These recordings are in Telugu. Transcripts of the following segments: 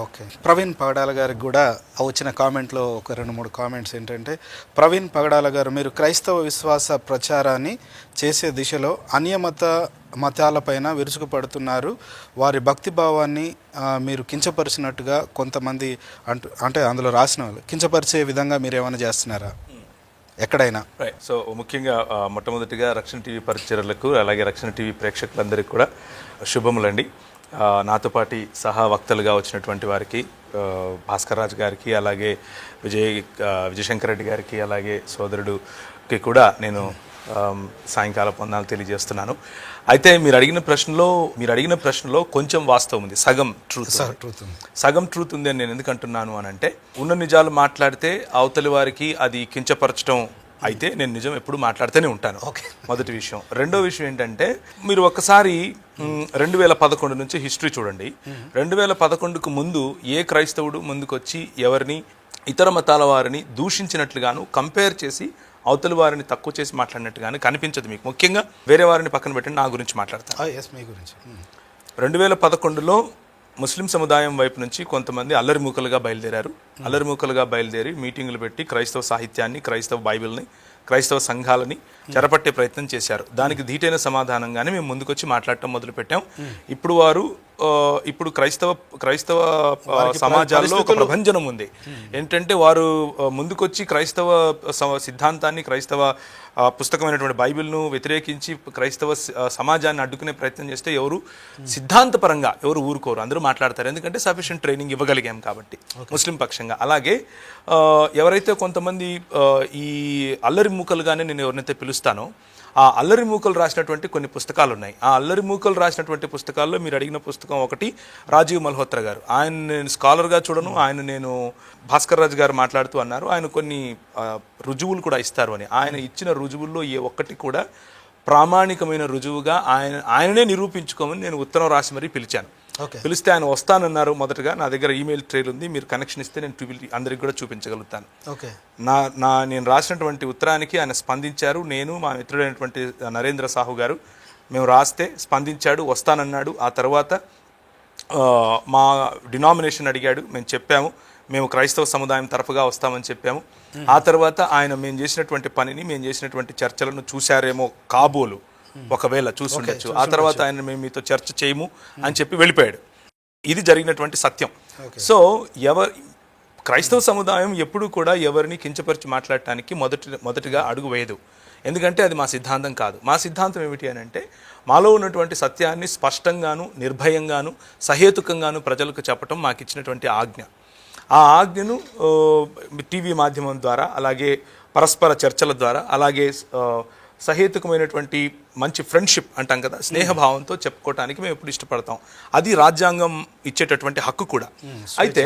ఓకే. ప్రవీణ్ పగడాల గారికి కూడా వచ్చిన కామెంట్లో ఒక 2-3 కామెంట్స్ ఏంటంటే, ప్రవీణ్ పగడాల గారు, మీరు క్రైస్తవ విశ్వాస ప్రచారాన్ని చేసే దిశలో మతాలపైన విరుచుకుపడుతున్నారు. వారి భక్తి భావాన్ని మీరు కించపరిచినట్టుగా కొంతమంది అంటే అందులో రాసిన వాళ్ళు కించపరిచే విధంగా మీరు ఏమైనా చేస్తున్నారా ఎక్కడైనా? రైట్. సో ముఖ్యంగా మొట్టమొదటిగా రక్షణ టీవీ పరిచర్లకు, అలాగే రక్షణ టీవీ ప్రేక్షకులందరికీ కూడా శుభములండి. నాతో పాటి సహా వక్తలుగా వచ్చినటువంటి వారికి, భాస్కర్ రాజ్ గారికి, అలాగే విజయశంకర్ రెడ్డి గారికి, అలాగే సోదరుడికి కూడా నేను సాయంకాల పొందాలు తెలియజేస్తున్నాను. అయితే మీరు అడిగిన ప్రశ్నలో కొంచెం వాస్తవం ఉంది, సగం ట్రూత్ ఉంది అని నేను ఎందుకు అంటున్నాను అని అంటే, ఉన్న నిజాలు మాట్లాడితే అవతలి వారికి అది కించపరచడం అయితే నేను నిజం ఎప్పుడు మాట్లాడుతూనే ఉంటాను. మొదటి విషయం. రెండో విషయం ఏంటంటే, మీరు ఒక్కసారి 2011 నుంచి హిస్టరీ చూడండి. 2011కు ముందు ఏ క్రైస్తవుడు ముందుకొచ్చి ఎవరిని ఇతర మతాల వారిని దూషించినట్లుగాను, కంపేర్ చేసి అవతలి వారిని తక్కువ చేసి మాట్లాడినట్టుగాను కనిపించదు మీకు. ముఖ్యంగా వేరే వారిని పక్కన పెట్టండి, నా గురించి మాట్లాడతాను. 2011లో ముస్లిం సముదాయం వైపు నుంచి కొంతమంది అల్లరిమూకలుగా బయలుదేరి మీటింగులు పెట్టి క్రైస్తవ సాహిత్యాన్ని, క్రైస్తవ బైబిల్ని, క్రైస్తవ సంఘాలని చెరపట్టే ప్రయత్నం చేశారు. దానికి ధీటైన సమాధానంగానే మేము ముందుకొచ్చి మాట్లాడటం మొదలుపెట్టాం. ఇప్పుడు క్రైస్తవ సమాజాల్లో ఒక ప్రభంజనం ఉంది. ఏంటంటే, వారు ముందుకొచ్చి క్రైస్తవ సిద్ధాంతాన్ని, క్రైస్తవ పుస్తకమైనటువంటి బైబిల్ను వ్యతిరేకించి క్రైస్తవ సమాజాన్ని అడ్డుకునే ప్రయత్నం చేస్తే ఎవరు సిద్ధాంతపరంగా ఎవరు ఊరుకోరు, అందరూ మాట్లాడతారు. ఎందుకంటే సఫిషియెంట్ ట్రైనింగ్ ఇవ్వగలిగాం కాబట్టి ముస్లిం పక్షంగా. అలాగే ఎవరైతే కొంతమంది ఈ అల్లరి మూకలుగానే నేను ఎవరినైతే పిలుస్తానో, ఆ అల్లరి మూకలు రాసినటువంటి కొన్ని పుస్తకాలు ఉన్నాయి. ఆ అల్లరి మూకలు రాసినటువంటి పుస్తకాల్లో మీరు అడిగిన పుస్తకం ఒకటి రాజీవ్ మల్హోత్రా గారు. ఆయన నేను స్కాలర్గా చూడను, ఆయన నేను భాస్కర్ రాజ్ గారు మాట్లాడుతూ అన్నారు, ఆయన కొన్ని రుజువులు కూడా ఇస్తారు అని. ఆయన ఇచ్చిన రుజువుల్లో ఏ ఒక్కటి కూడా ప్రామాణికమైన రుజువుగా ఆయననే నిరూపించుకోమని నేను ఉత్తరం రాసి మరీ పిలిచాను. పిలిస్తే ఆయన వస్తానన్నారు. మొదటగా నా దగ్గర ఈమెయిల్ ట్రైల్ ఉంది, మీరు కనెక్షన్ ఇస్తే నేను అందరికి కూడా చూపించగలుగుతాను. నేను రాసినటువంటి ఉత్తరానికి ఆయన స్పందించారు. నేను, మా మిత్రుడైనటువంటి నరేంద్ర సాహు గారు మేము రాస్తే స్పందించాడు, వస్తానన్నాడు. ఆ తర్వాత మా డినామినేషన్ అడిగాడు, మేము చెప్పాము మేము క్రైస్తవ సముదాయం తరఫుగా వస్తామని చెప్పాము. ఆ తర్వాత ఆయన మేము చేసినటువంటి పనిని, మేము చేసినటువంటి చర్చలను చూశారేమో కాబోలు, ఒకవేళ చూసుండొచ్చు. ఆ తర్వాత ఆయన మేము మీతో చర్చ చేయము అని చెప్పి వెళ్ళిపోయాడు. ఇది జరిగినటువంటి సత్యం. సో క్రైస్తవ సముదాయం ఎప్పుడు కూడా ఎవరిని కించపరిచి మాట్లాడటానికి మొదటిగా అడుగు వేయదు. ఎందుకంటే అది మా సిద్ధాంతం కాదు. మా సిద్ధాంతం ఏమిటి అని అంటే, మాలో ఉన్నటువంటి సత్యాన్ని స్పష్టంగాను, నిర్భయంగాను, సహేతుకంగాను ప్రజలకు చెప్పటం మాకు ఇచ్చినటువంటి ఆజ్ఞ. ఆ ఆజ్ఞను టీవీ మాధ్యమం ద్వారా, అలాగే పరస్పర చర్చల ద్వారా, అలాగే సహేతుకమైనటువంటి మంచి ఫ్రెండ్షిప్ అంటాం కదా, స్నేహభావంతో చెప్పుకోవటానికి మేము ఎప్పుడు ఇష్టపడతాం. అది రాజ్యాంగం ఇచ్చేటటువంటి హక్కు కూడా. అయితే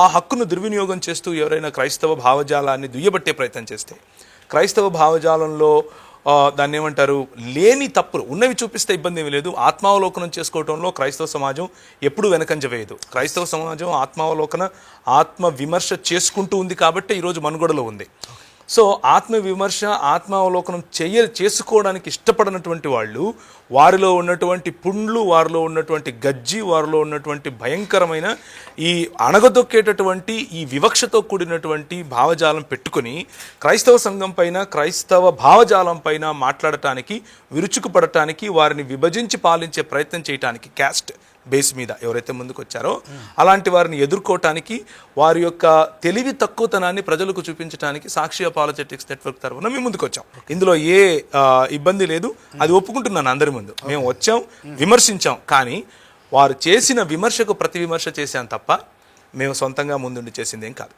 ఆ హక్కును దుర్వినియోగం చేస్తూ ఎవరైనా క్రైస్తవ భావజాలాన్ని దుయ్యబట్టే ప్రయత్నం చేస్తే, క్రైస్తవ భావజాలంలో దాన్ని ఏమంటారు, లేని తప్పులు ఉన్నవి చూపిస్తే ఇబ్బంది ఏమీ లేదు. ఆత్మావలోకనం చేసుకోవడంలో క్రైస్తవ సమాజం ఎప్పుడు వెనకంజ వేయదు. క్రైస్తవ సమాజం ఆత్మావలోకన, ఆత్మ విమర్శ చేసుకుంటూ ఉంది కాబట్టి ఈరోజు మనుగడలో ఉంది. సో ఆత్మవిమర్శ, ఆత్మావలోకనం చేసుకోవడానికి ఇష్టపడినటువంటి వాళ్ళు, వారిలో ఉన్నటువంటి పుండ్లు, వారిలో ఉన్నటువంటి గజ్జి, వారిలో ఉన్నటువంటి భయంకరమైన ఈ అణగదొక్కేటటువంటి ఈ వివక్షతో కూడినటువంటి భావజాలం పెట్టుకుని క్రైస్తవ సంఘం పైన, క్రైస్తవ భావజాలం పైన మాట్లాడటానికి, విరుచుకుపడటానికి, వారిని విభజించి పాలించే ప్రయత్నం చేయటానికి, క్యాస్ట్ బేస్ మీద ఎవరైతే ముందుకు వచ్చారో అలాంటి వారిని ఎదుర్కోవటానికి, వారి యొక్క తెలివి తక్కువతనాన్ని ప్రజలకు చూపించడానికి సాక్షి అపాలజెటిక్స్ నెట్వర్క్ తరఫున మేము ముందుకు వచ్చాం. ఇందులో ఏ ఇబ్బంది లేదు, అది ఒప్పుకుంటున్నాను అందరి ముందు. మేము వచ్చాం, విమర్శించాం, కానీ వారు చేసిన విమర్శకు ప్రతి విమర్శ చేశాం తప్ప మేము సొంతంగా ముందుండి చేసిందేం కాదు.